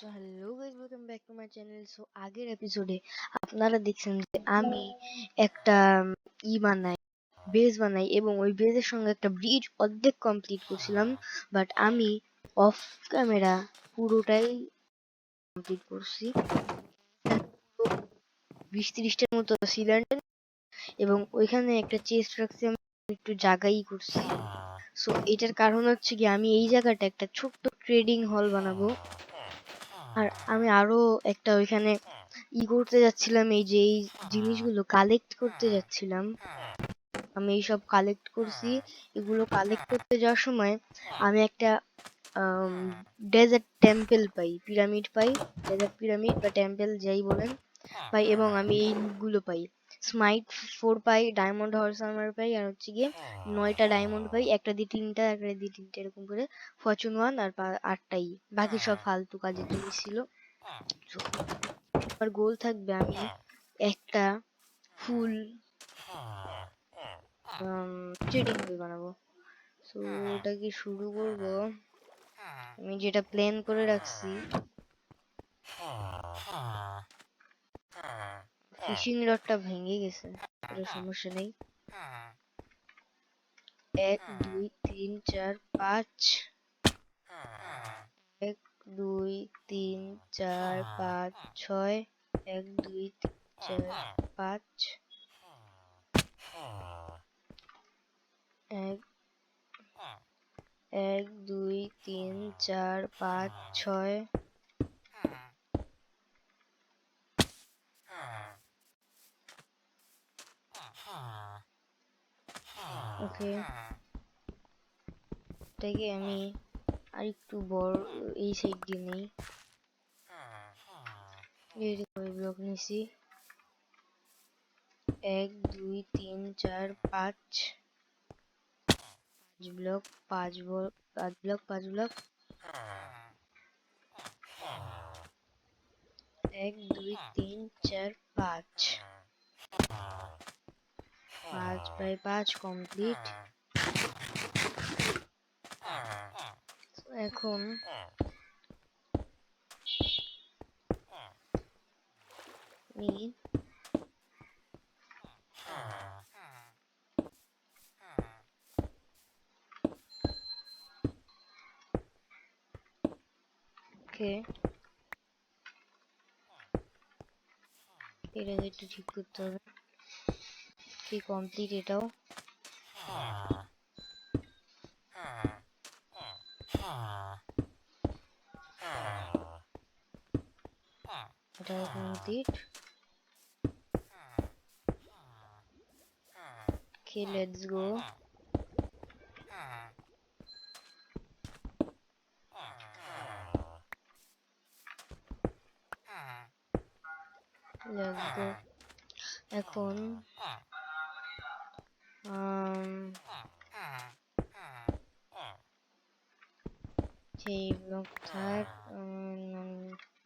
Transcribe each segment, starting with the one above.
So hello guys, welcome back to my channel. So আগের এপিসোডে আপনারা দেখছেন যে আমি একটা বানাই, বেস বানাই এবং ওই বেসের সঙ্গে একটা ব্রিজ অর্ধেক কমপ্লিট করছিলাম। বাট আমি অফ ক্যামেরা পুরোটাই কমপ্লিট করছি। 20-30টার মতো সিলিন্ডার এবং ওইখানে একটা চেস্ট রাখছি, আমি একটু জায়গাই করছি। সো এটার কারণ হচ্ছে কি, আমি এই জায়গাটা একটা ছোট্ট ট্রেডিং হল বানাবো। আর আমি আরো একটা ওইখানে করতে যাচ্ছিলাম, এই যে এই জিনিসগুলো কালেক্ট করতে যাচ্ছিলাম। আমি এইসব কালেক্ট করছি। এগুলো কালেক্ট করতে যাওয়ার সময় আমি একটা ডেজার্ট টেম্পল পাই, পিরামিড পাই, ডেজার্ট পিরামিড বা টেম্পল যাই বলেন পাই, এবং আমি এই লুকগুলো পাই। স্মাইট 4 পাই, ডায়মন্ড হর্স আর্মার পাই, আর হচ্ছে গিয়ে 9টা ডায়মন্ড পাই, একটা দিয়ে 3টা, একটা দিয়ে 3টে, এরকম করে ফরচুন 1 আর 8টাই। বাকি সব ফালতু কাজের জিনিস ছিল। আমার গোল থাকবে আমি একটা ফুল ট্রেডিং হল বানাবো। সো ওটাকে শুরু করব। আমি যেটা প্ল্যান করে রাখছি, ফিশিং রডটা ভেঙে গেছে, এটা সমস্যা নেই। 1 2 3 4 5, 1 2 3 4 5 6, 1 2 3 4 5, 1 2 3 4 5 6। ওকে, এটাকে আমি আর একটু বড় এই সাইড দিয়ে নেই। ব্লক নিছি, 1 2 3 4 5 block, 5 block, 5 block, 1 2 3 4 5, 5 by 5 complete. এখন আমি ওকে, এটাকে একটু ঠিক করতে হবে। কি কমপ্লিট এটাও। এটাও complete. Okay, let's go. Let's go. এখন সেই ব্লক থাক,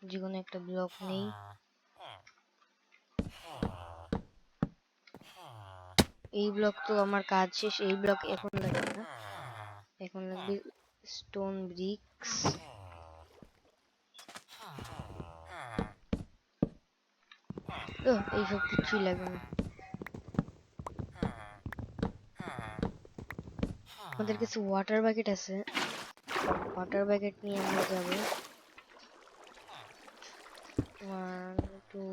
যে কোনো একটা ব্লক নেই। এই ব্লক তো আমার কাজ শেষ, এই ব্লক এখন লাগবে না, এখন লাগবে স্টোন ব্রিক্স। এইসব কিছুই লাগবে না। আমাদের কাছে ওয়াটার বাকেট আছে, ওয়াটার বাকেট নিয়ে আমরা যাব। 1 2,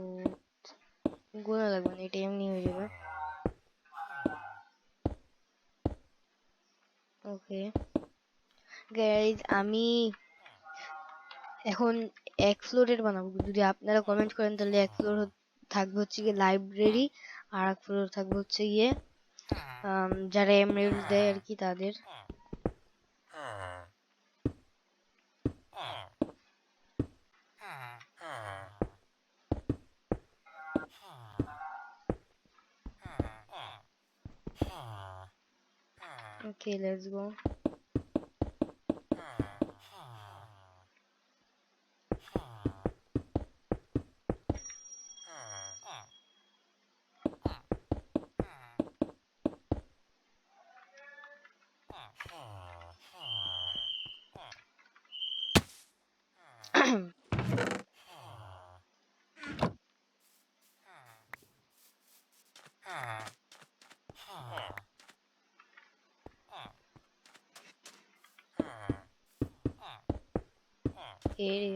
গোনা লাগবে না, এটা এমনি হয়ে যাবে। ওকে গাইজ, আমি এখন 1 ফ্লোরের বানাবো। যদি আপনারা কমেন্ট করেন তাহলে 1 ফ্লোর থাকবে হচ্ছে গিয়ে লাইব্রেরি, আর 1 ফ্লোর থাকবে হচ্ছে গিয়ে যারা এমরাল্ড দেয় আর কি তাদের। ওকে, লেটস গো। রে,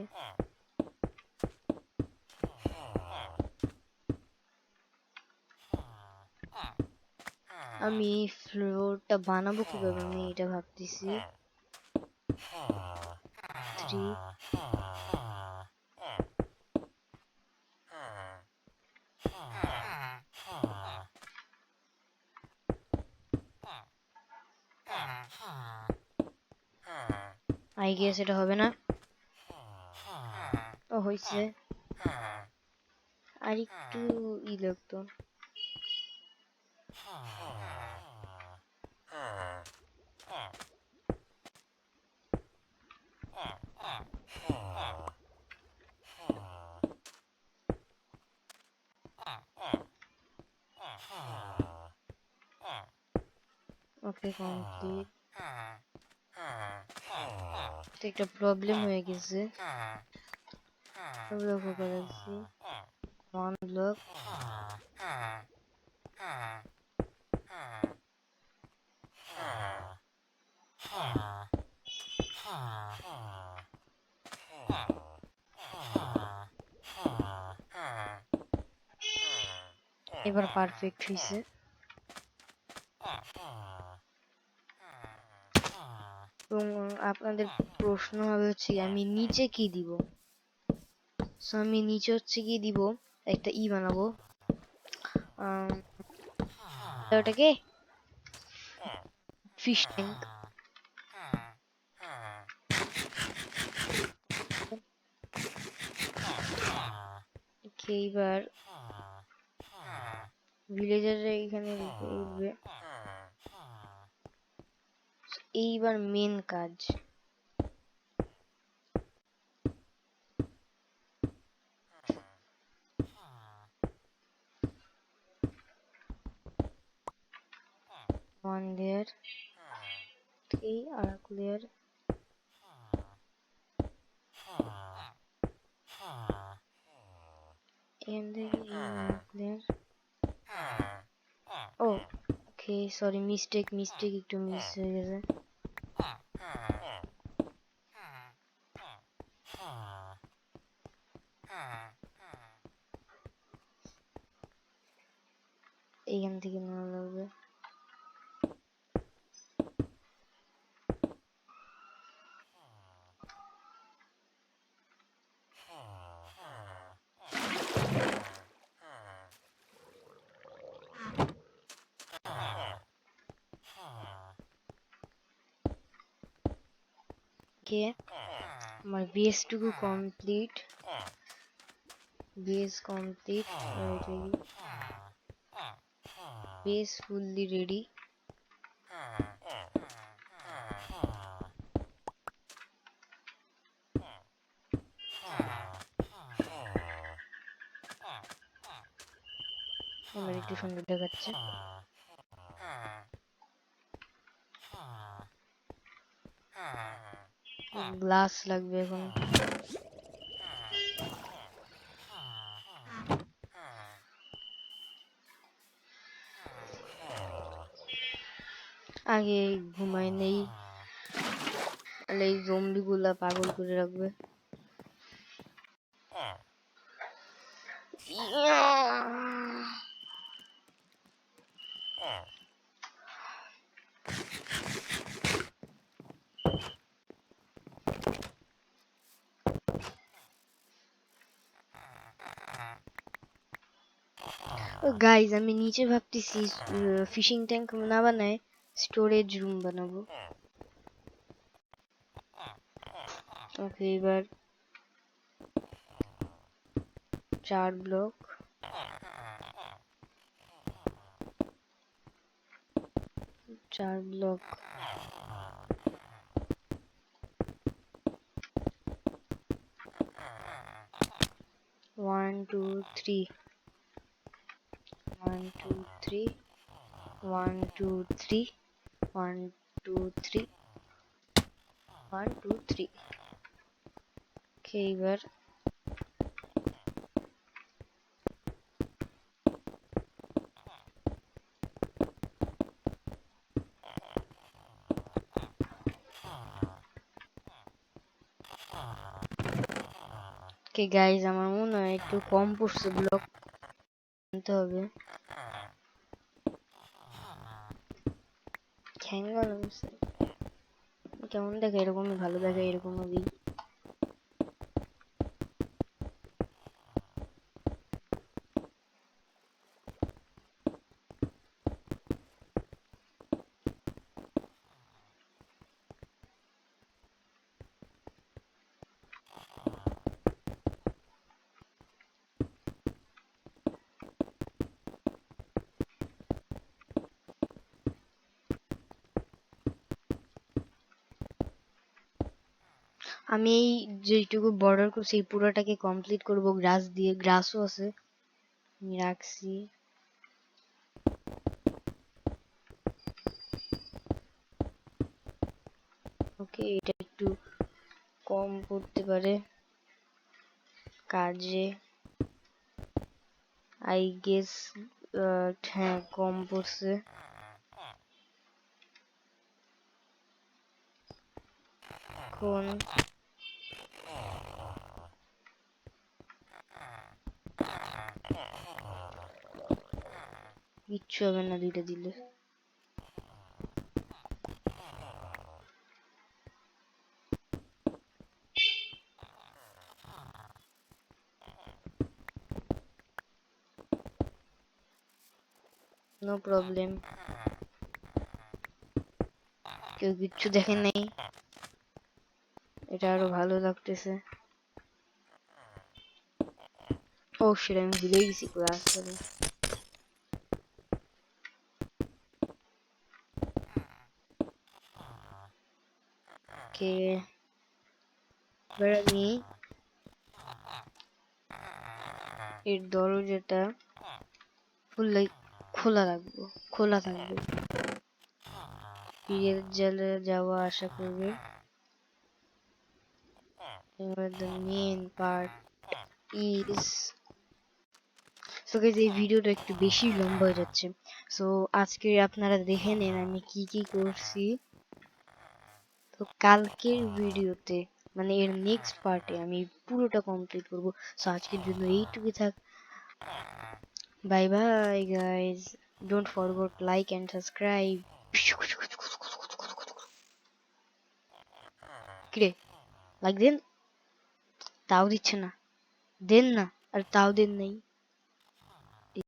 আমি ফ্লোরটা বানাবো কিভাবে, আমি এটা ভাবতেছি। 3 আই গেস এটা হবে না। ও হইছে, আর একটু লাগতো। ওকে কমপ্লিট। একটা প্রবলেম হয়ে গেছে, লক্ষ্য করেছি। 1 ব্লক, এবার পারফেক্ট হয়েছে। এবং আপনাদের প্রশ্ন হবে হচ্ছে আমি নিচে কি দিব। সো আমি নিচে হচ্ছে কি দিব, একটা বানাবো, ওটাকে ফিশ ট্যাঙ্ক। এইবার ভিলেজাররা এখানে উঠবে। এইবার মেন কাজ, ওয়ান লেয়ার, এই আর এক লেয়ার, এখান থেকে লেয়ার। ও ওকে, সরি, মিস্টেক একটু মিস হয়ে গেছে। এইখান থেকে নেওয়া লাগবে। ওকে, আমার বেসটুকু complete, base complete, base fully ready. এবার একটু সুন্দর দেখাচ্ছে। গ্লাস লাগবে এখন। আগে ঘুমাই নেই, এই জম্বি গুলা পাগল করে রাখবে। গাইজ আমি নিচে ভাবতেছি ফিশিং ট্যাঙ্ক না বানায় স্টোরেজ রুম বানাবো। ওকে, এবার 4 ব্লক, 4 ব্লক, 1 2 3, 1 2 3, 1 2 3, 1 2 3, 1 2 3। ওকে, এবার কে গাইজ, আমার মনে হয় একটু কম পড়ছে, ব্লক আনতে হবে। কেমন দেখে এরকমই ভালো দেখে, এরকমই দিই। আমি এই যেটুকু বর্ডার করছি এই পুরোটাকে কমপ্লিট করব গ্রাস দিয়ে। গ্রাসও আছে, আমি রাখছি। ওকে, এটা একটু কম পড়তে পারে কাজে, আই গেস। হ্যাঁ, কম পড়ছে। এখন কিচ্ছু হবে না দুইটা দিলে। নো প্রবলেম, কেউ কিচ্ছু দেখে নাই, এটা আরো ভালো লাগতেছে। ও শিট, আমি ভুলে গেছি ক্লাস করে। ওকে, এবার আমি এর দরজাটা ফুললে খোলা রাখবো, খোলা থাকবে, পিরিয়ড জেলে যাওয়া আসা করবে। এবার the main part is, so guys এই ভিডিওটা একটু বেশি লম্বা হয়ে যাচ্ছে, সো আজকে আপনারা দেখে নেন আমি কি কি করছি। তো কালকের ভিডিওতে মানে এর নেক্সট পার্টে আমি পুরোটা কমপ্লিট করব। সো আজকের জন্য এইটুকুই থাক। Bye bye guys, don't forget like and subscribe. কিরে, লাইক দেন, তাও দিচ্ছে না, দেন না, আর তাও দেন নাই।